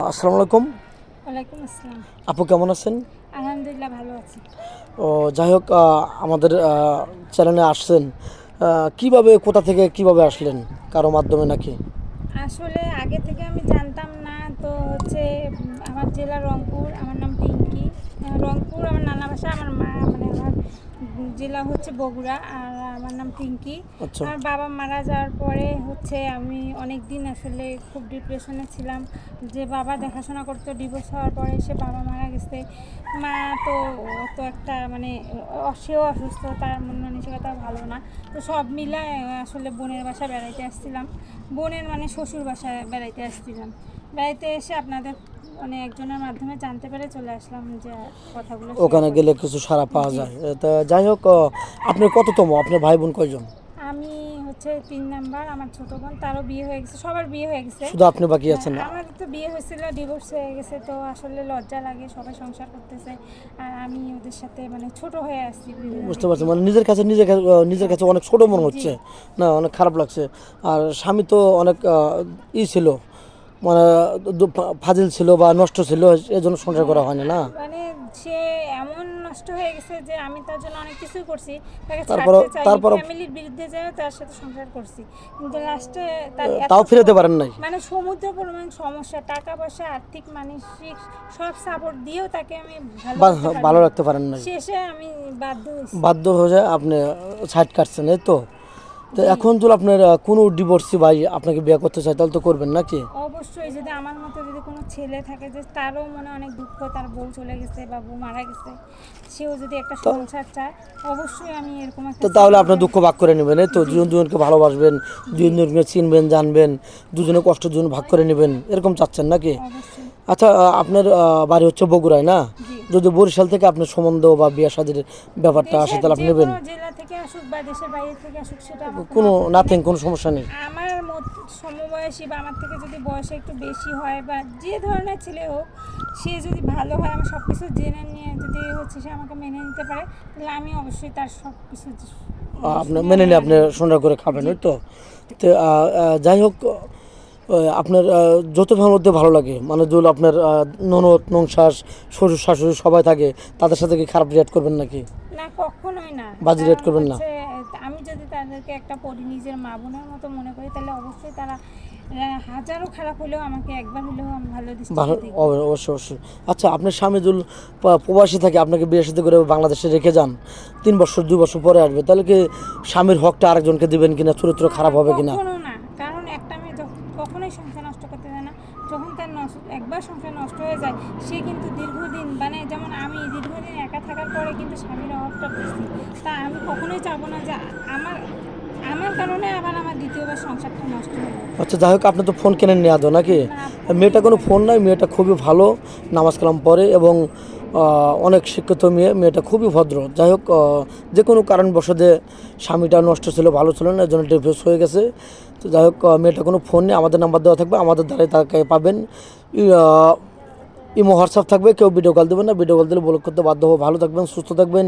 আসসালামু আলাইকুম। ওয়ালাইকুম আসসালাম। আপু কেমন আছেন? আলহামদুলিল্লাহ ভালো আছি। ও যাই হোক, আমাদের চ্যানেলে আসছেন, কিভাবে, কোথা থেকে কিভাবে আসলেন? কারো মাধ্যমে নাকি? আসলে আগে থেকে আমি জানতাম না। তো হচ্ছে আমার জেলা রংপুর, আমার নাম পিঙ্কি। রংপুর আমার নানা বাসা, আমার মা মানে আমার জেলা হচ্ছে বগুড়া, আর আমার নাম পিঙ্কি। আচ্ছা। আমার বাবা মারা যাওয়ার পরে হচ্ছে আমি অনেক দিন আসলে খুব ডিপ্রেশনে ছিলাম। যে বাবা দেখাশোনা করতো, ডিভোর্স হওয়ার পরে সে বাবা মারা গেছে। মা তো তো একটা মানে সেও অসুস্থ, তার মন মানসিকতা ভালো না। তো সব মিলায় আসলে বোনের বাসা বেড়াইতে আসছিলাম, বোনের মানে শ্বশুর বাসায় বেড়াইতে আসছিলাম। বেড়াইতে এসে আপনাদের মানে একজনের মাধ্যমে জানতে পেরে চলে আসলাম যে কথাগুলো শেয়ার ওখানে করি। গেলে কিছু সাড়া পাওয়া জি, যায়। তা যাই হোক, আপনি কততম? আপনার ভাই বোন কয়জন? আমি হচ্ছে 3 নাম্বার। আমার ছোটো বোন, তারও বিয়ে হয়ে গেছে, সবার বিয়ে হয়ে গেছে। শুধু আপনি বাকি হ্যাঁ, আছেন? আমার তো বিয়ে হয়েছিল, ডিভোর্স হয়ে গেছে। তো আসলে লজ্জা লাগে, সবাই সংসার করতেছে আর আমি ওদের সাথে মানে ছোট হয়ে আসছি বিভিন্ন বুঝতে দিক পারছি, দিয়ে। মানে নিজের হ্যাঁ, কাছে অনেক ছোট মনে জি, হচ্ছে। না, অনেক খারাপ লাগছে। আর স্বামী তো অনেক ছিল, মানে ফাজিল ছিল বা নষ্ট ছিল, এজন্য সংসার করা হ্যাঁ, হয়নি না। মানে সে এমন নষ্ট হয়ে গেছে যে আমি তার জন্য অনেক কিছুই করছি, তাকে তারপর ছাড়তে চাইনি, তারপর ফ্যামিলির বিরুদ্ধে যেও তার সাথে সংসার করছি। কিন্তু লাস্টে তার এত তাও ফিরাতে পারেন নাই। মানে সমুদ্র পরিমাণ সমস্যা, টাকা পয়সা, আর্থিক মানসিক সব সাপোর্ট দিয়েও তাকে আমি ভালো রাখতে ভালো পারিনি। রাখতে পারেন নাই। শেষে আমি বাধ্য হয়েছি। বাধ্য হয়ে যায় আপনি সাইড কাটছেন, এই তো। তো জি, এখন যদি আপনার কোনো ডিভোর্সি ভাই আপনাকে বিয়ে করতে চায়, তাহলে তো করবেন নাকি? অবশ্যই। যদি আমার মতো যদি কোনো ছেলে থাকে যে তারও মনে অনেক দুঃখ, তার বউ চলে গেছে বা বউ মারা গেছে, সেও যদি একটা তো সংসার চায়, অবশ্যই আমি এরকম একটা তো তাহলে ছেলেকে। আপনার দুঃখ ভাগ করে নেবেন, এই তো। জি, দুজন দুজনকে ভালোবাসবেন, জি, দুজন দুজনকে চিনবেন, জানবেন, দুজনে কষ্ট দুজন ভাগ করে নেবেন, এরকম চাচ্ছেন নাকি? অবশ্যই। আচ্ছা, আপনার বাড়ি হচ্ছে বগুড়ায় না? জি, যদি বরিশাল থেকে আপনার সম্বন্ধ বা বিয়ে শাদীর ব্যাপারটা আসে, দেশের তাহলে আপনি যে নেবেন? কোনো জেলা থেকে আসুক বা দেশের বাইরে থেকে আসুক, সেটা আমার কোনো কোনো আপত্তি নাথিং, নেই। কোনো সমস্যা নেই। আমার সমবয়সী বা আমার থেকে যদি বয়সে একটু বেশি হয় বা যে ধরনের ছেলে হোক, সে যদি ভালো হয়, আমি সব কিছু জেনে নিয়ে যদি হচ্ছে সে আমাকে মেনে নিতে পারে, তাহলে আমি অবশ্যই তার সব কিছু আপনার শুনে মেনে আমি নিয়ে আপনি রাজি হব। সুন্দর করে খাবেন, জি, ওই তো। তো যাই হোক, আপনার যত ফ্যামিলির মধ্যে ভালো লাগে, মানে যদি আপনার ননদ নংশাস শ্বশুর শাশুড়ি সবাই থাকে, তাদের সাথে কি খারাপ রিয়াক্ট করবেন নাকি? না, কখনোই না। বাজে রিয়াক্ট কারণ করবেন না? হচ্ছে আমি যদি তাদেরকে একটা নিজের মা বোনের মতো মনে করি, তাহলে অবশ্যই তারা হাজারো খারাপ হলেও আমাকে একবার হলেও আমি ভালো ভালো, দৃষ্টিতে দেখবে। অবশ্যই অবশ্যই। আচ্ছা, আপনার স্বামী যদি প্রবাসী থাকে, আপনাকে বিয়ে সাথে করে বাংলাদেশে রেখে যান, 3 বছর 2 বছর পরে আসবে, তাহলে কি স্বামীর হকটা আরেকজনকে দিবেন কিনা? চরিত্র না, খারাপ হবে কিনা? কখনো না। কারণ একটা মেয়ে কখনোই সংসার নষ্ট করতে দেয় না। যখন তার একবার সংসার নষ্ট হয়ে যায়, সে কিন্তু দীর্ঘদিন মানে যেমন আমি দীর্ঘদিন একা থাকার পরে কিন্তু স্বামীর অভাবটা বুঝছি। তা আমি কখনোই চাবো না যে আমার আমার কারণে আবার আমার দ্বিতীয়বার সংসারটা নষ্ট হয়ে যাবে। আচ্ছা, যাই হোক, আপনি তো ফোন কেনেন নি আদৌ নাকি? না, ফোনই মেয়েটা কোনো হয় ফোন না। নাই, মেয়েটা খুবই ভালো, নামাজ কালাম পড়ে এবং অনেক শিক্ষিত মেয়েটা খুবই ভদ্র। যাই হোক, যে কোনো কারণবশত স্বামীটা নষ্ট ছিল, ভালো ছিল না, এর জন্য ডিভোর্স হয়ে গেছে। তো যাই হোক, মেয়েটা কোনো ফোন নেই, আমাদের নাম্বার দেওয়া থাকবে, আমাদের দ্বারাই তাকে পাবেন। ইমো হোয়াটসঅ্যাপ থাকবে, কেউ ভিডিও কল দেবেন না, ভিডিও কল দিলে ব্লক করতে বাধ্য হবো। ভালো থাকবেন, সুস্থ থাকবেন।